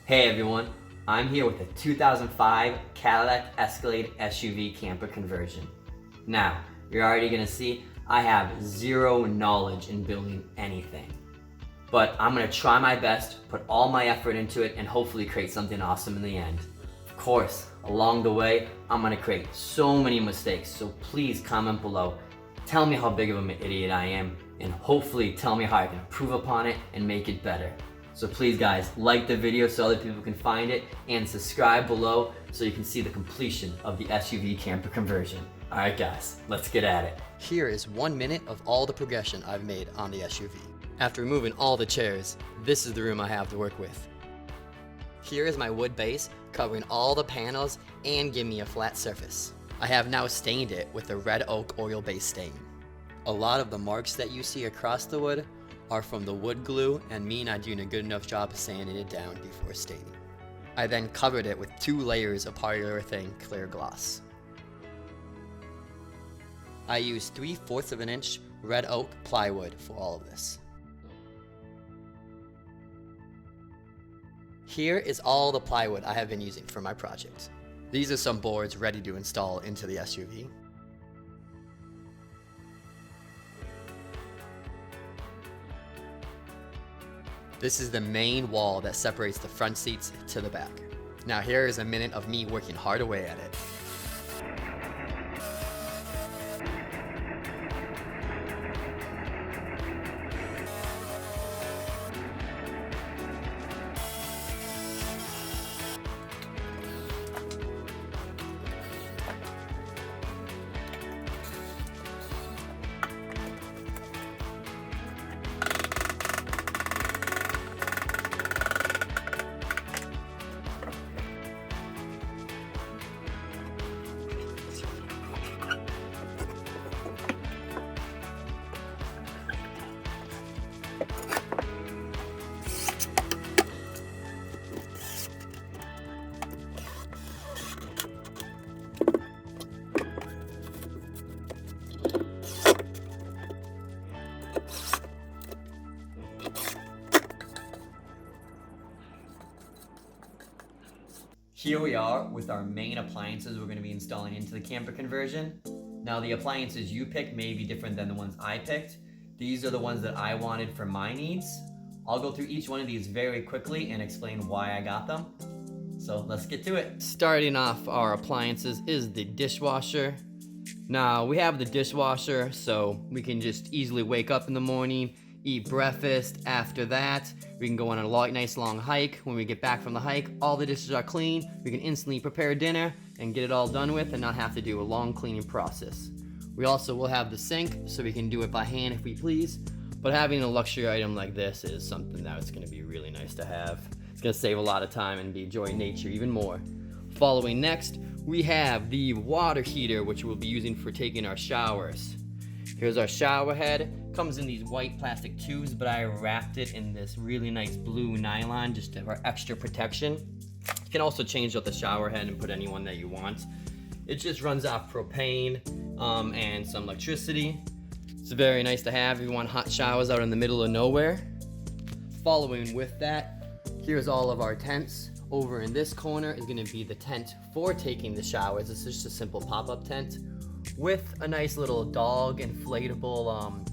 Hey everyone, I'm here with a 2005 Cadillac Escalade SUV camper conversion. Now, you're already gonna see I have zero knowledge in building anything. But I'm gonna try my best, put all my effort into it, and hopefully create something awesome in the end. Of course, along the way, I'm gonna create so many mistakes, so please comment below. Tell me how big of an idiot I am, and hopefully tell me how I can improve upon it and make it better. So please guys, like the video so other people can find it, and subscribe below so you can see the completion of the SUV camper conversion. Alright guys, let's get at it. Here is 1 minute of all the progression I've made on the SUV. After removing all the chairs, this is the room I have to work with. Here is my wood base, covering all the panels and giving me a flat surface. I have now stained it with a red oak oil-based stain. A lot of the marks that you see across the wood are from the wood glue and me not doing a good enough job of sanding it down before staining. I then covered it with 2 layers of polyurethane clear gloss. I used 3/4 of an inch red oak plywood for all of this. Here is all the plywood I have been using for my project. These are some boards ready to install into the SUV. This is the main wall that separates the front seats to the back. Now here is a minute of me working hard away at it. Here we are with our main appliances we're going to be installing into the camper conversion. Now the appliances you pick may be different than the ones I picked. These are the ones that I wanted for my needs. I'll go through each one of these very quickly and explain why I got them. So let's get to it. Starting off our appliances is the dishwasher. Now we have the dishwasher so we can just easily wake up in the morning, eat breakfast. After that, we can go on a nice long hike. When we get back from the hike, all the dishes are clean. We can instantly prepare dinner and get it all done with and not have to do a long cleaning process. We also will have the sink so we can do it by hand if we please. But having a luxury item like this is something that it's going to be really nice to have. It's going to save a lot of time and be enjoying nature even more. Following next, we have the water heater, which we'll be using for taking our showers. Here's our shower head. Comes in these white plastic tubes, but I wrapped it in this really nice blue nylon just for extra protection. You can also change out the shower head and put any one that you want. It just runs off propane and some electricity. It's very nice to have if you want hot showers out in the middle of nowhere. Following with that, here's all of our tents. Over in this corner is going to be the tent for taking the showers. This is just a simple pop-up tent with a nice little dog inflatable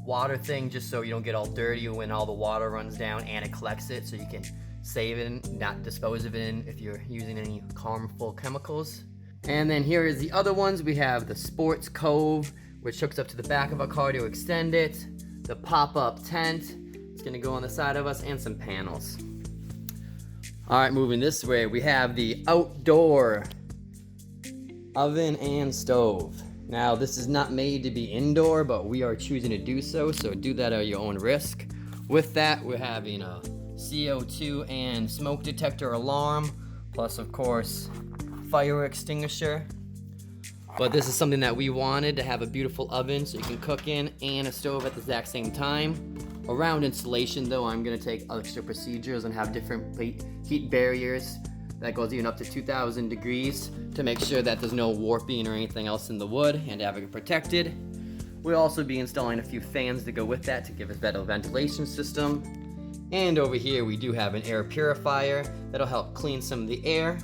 water thing, just so you don't get all dirty when all the water runs down, and it collects it so you can save it and not dispose of it if you're using any harmful chemicals. And then here is the other ones. We have the sports cove, which hooks up to the back of our car to extend it, the pop-up tent, it's going to go on the side of us, and some panels. Alright, moving this way, we have the outdoor oven and stove. Now this is not made to be indoor, but we are choosing to do so do that at your own risk. With that, we're having a CO2 and smoke detector alarm, plus of course fire extinguisher. But this is something that we wanted, to have a beautiful oven so you can cook in, and a stove at the exact same time. Around installation though, I'm going to take extra procedures and have different heat barriers that goes even up to 2,000 degrees to make sure that there's no warping or anything else in the wood and having it protected. We'll also be installing a few fans to go with that to give us better ventilation system. And over here we do have an air purifier that'll help clean some of the air.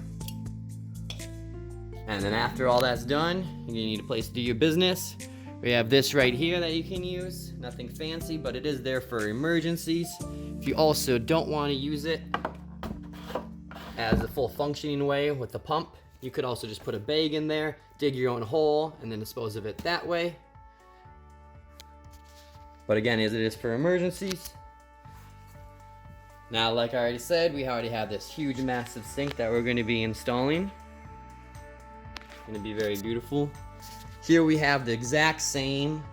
And then after all that's done, you need a place to do your business. We have this right here that you can use. Nothing fancy, but it is there for emergencies. If you also don't want to use it as a full functioning way with the pump, you could also just put a bag in there, dig your own hole, and then dispose of it that way. But again, as it is for emergencies. Now, like I already said, we already have this huge, massive sink that we're going to be installing. Going to be very beautiful. Here we have the exact same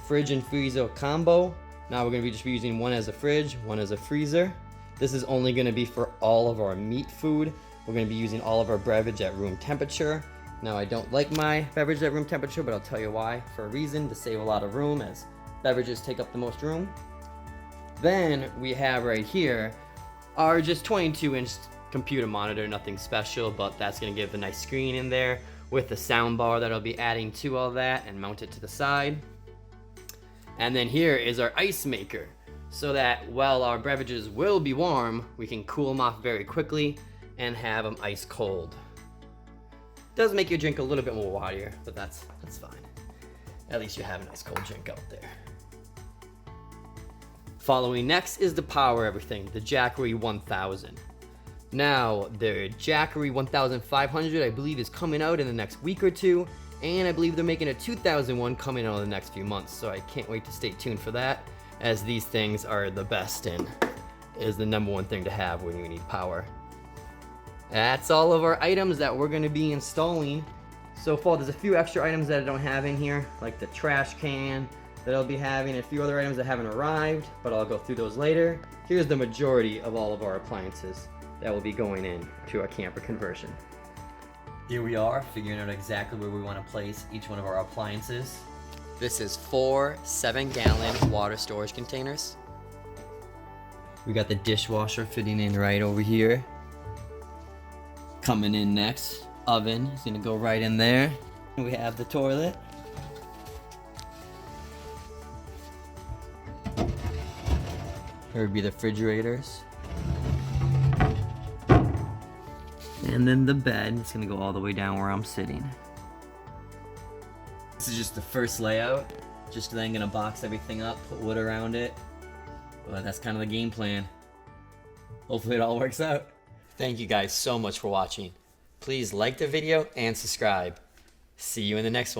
fridge and freezer combo. Now we're going to be just using one as a fridge, one as a freezer. This is only going to be for all of our meat food. We're going to be using all of our beverage at room temperature. Now I don't like my beverage at room temperature, but I'll tell you why. For a reason, to save a lot of room, as beverages take up the most room. Then we have right here our just 22-inch computer monitor, nothing special, but that's going to give a nice screen in there with the sound bar that I'll be adding to all that and mount it to the side. And then here is our ice maker, so that while our beverages will be warm, we can cool them off very quickly and have them ice cold. Does make your drink a little bit more waterier, but that's fine. At least you have a nice cold drink out there. Following next is the power everything, the Jackery 1000. Now, their Jackery 1500, I believe, is coming out in the next week or two, and I believe they're making a 2001 coming out in the next few months, so I can't wait to stay tuned for that, as these things are the best and is the #1 thing to have when you need power. That's all of our items that we're going to be installing. So far, there's a few extra items that I don't have in here, like the trash can that I'll be having, a few other items that haven't arrived, but I'll go through those later. Here's the majority of all of our appliances that will be going in to our camper conversion. Here we are, figuring out exactly where we want to place each one of our appliances. This is 4 7-gallon water storage containers. We got the dishwasher fitting in right over here. Coming in next, oven is gonna go right in there. We have the toilet. Here would be the refrigerators. And then the bed, it's gonna go all the way down where I'm sitting. This is just the first layout. Just then gonna box everything up, put wood around it. But that's kind of the game plan. Hopefully it all works out. Thank you guys so much for watching. Please like the video and subscribe. See you in the next one.